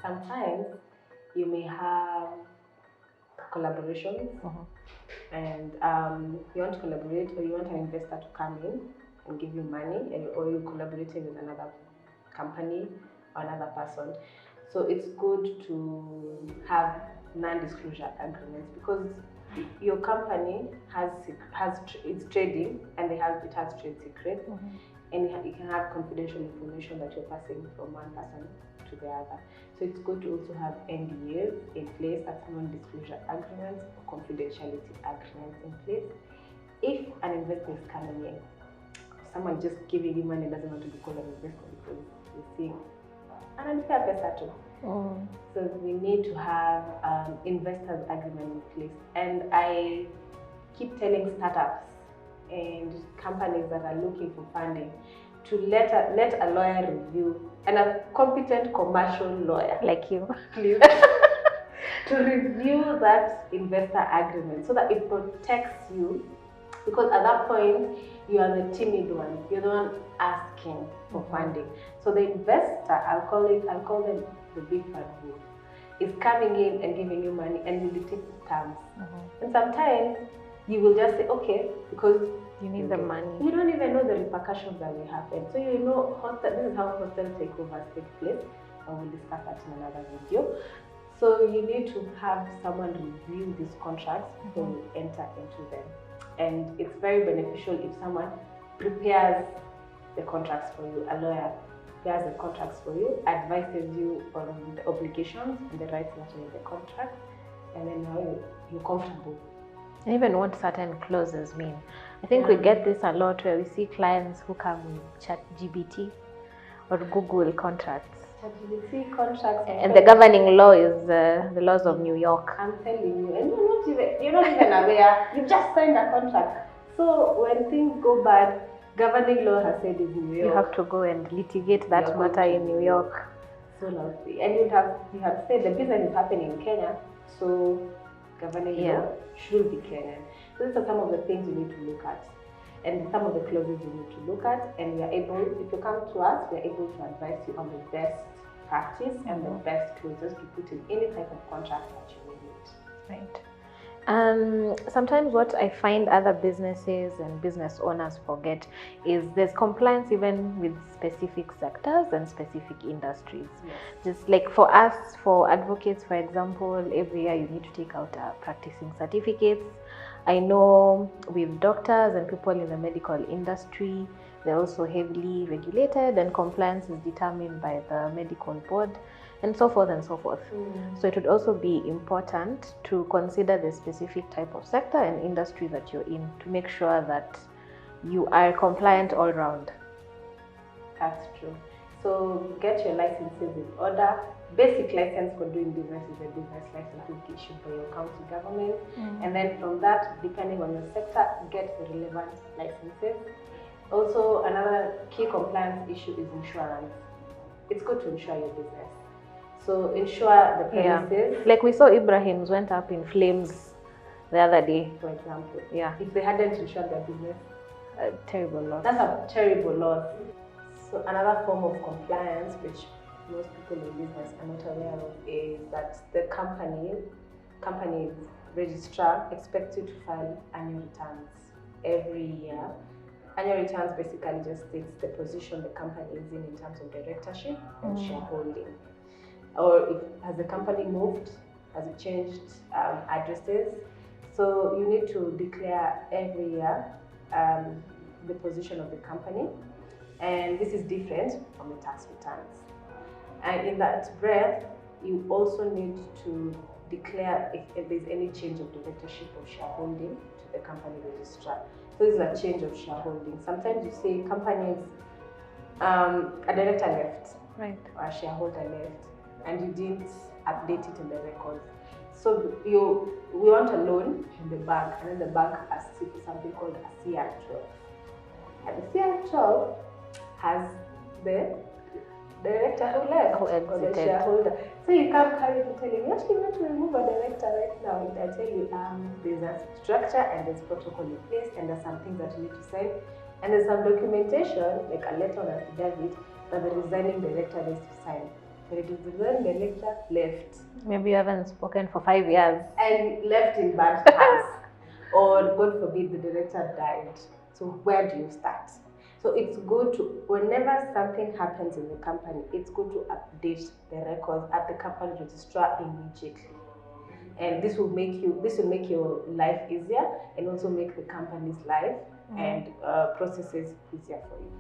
sometimes you may have collaborations, and you want to collaborate, or you want an investor to come in and give you money, or you're collaborating with another company or another person. So it's good to have non-disclosure agreements, because your company it's trading, and it has trade secrets, and you can have confidential information that you're passing from one person to the other. So it's good to also have NDAs in place, that's non-disclosure agreements or confidentiality agreements in place. If an investor is coming in, someone just giving you money doesn't want to be called an investor, because you see an unfair pesa too. So we need to have investors agreement in place. And I keep telling startups and companies that are looking for funding to let a lawyer review, and a competent commercial lawyer like you, please, to review that investor agreement, so that it protects you, because at that point you are the timid one, you're the one asking for funding. So the investor, I'll call them the big bad wolf, is coming in and giving you money and will dictate terms. And sometimes you will just say okay, because you need the money. You don't even know the repercussions that will happen. So you know, this is how hostile takeovers take place, and we'll discuss that in another video. So you need to have someone review these contracts before you enter into them. And it's very beneficial if someone prepares the contracts for you, a lawyer prepares the contracts for you, advises you on the obligations and the rights that are in the contract, and then now you're comfortable. And even what certain clauses mean. I think we get this a lot, where we see clients who come with ChatGPT or Google contracts. ChatGPT contracts. And the governing law is the laws of New York. I'm telling you, and you're not even aware. You've just signed a contract. So when things go bad, governing law has said it's New York. You have to go and litigate that matter in New York. So lovely. And you have said the business is happening in Kenya, so governing law should be Kenyan. So these are some of the things you need to look at, and some of the clauses you need to look at. And we are able, if you come to us, we are able to advise you on the best practice and the best clauses to put in any type of contract that you may need. Right. Sometimes what I find other businesses and business owners forget is there's compliance even with specific sectors and specific industries. Just like for us, for advocates, for example, every year you need to take out practicing certificates. I know with doctors and people in the medical industry, they're also heavily regulated, and compliance is determined by the medical board, and so forth and so forth. So it would also be important to consider the specific type of sector and industry that you're in, to make sure that you are compliant all round. That's true. So get your licenses in order. Basic license for doing business is a business license issued by your county government. And then from that, depending on your sector, get the relevant licenses. Also, another key compliance issue is insurance. It's good to insure your business. So insure the premises. Like we saw Ibrahim's went up in flames the other day, for example. If they hadn't insured their business, terrible loss. That's a terrible loss. So another form of compliance, which most people in business are not aware of, is that the company's registrar expects you to file annual returns every year. Annual returns basically just states the position the company is in terms of directorship and shareholding. Or has the company moved? Has it changed addresses? So you need to declare every year the position of the company, and this is different from the tax returns. And in that breath, you also need to declare if there's any change of directorship or shareholding to the company registrar. So this is a change of shareholding. Sometimes you say companies, a director left, right, or a shareholder left, and you didn't update it in the records. So we want a loan from the bank, and then the bank has something called a CR12. And the CR12 has the director who left, or the shareholder. So you can't carry to tell him, you actually want to remove a director right now. And I tell you, there's a structure and there's protocol in place, and there's some things that you need to sign. And there's some documentation, like a letter or affidavit, that the resigning director needs to sign. Then the lecturer left. Maybe you haven't spoken for 5 years. And left in bad terms. Or God forbid the director died. So where do you start? So it's good to, whenever something happens in the company, it's good to update the records at the company registrar immediately. And this will make your life easier and also make the company's life and processes easier for you.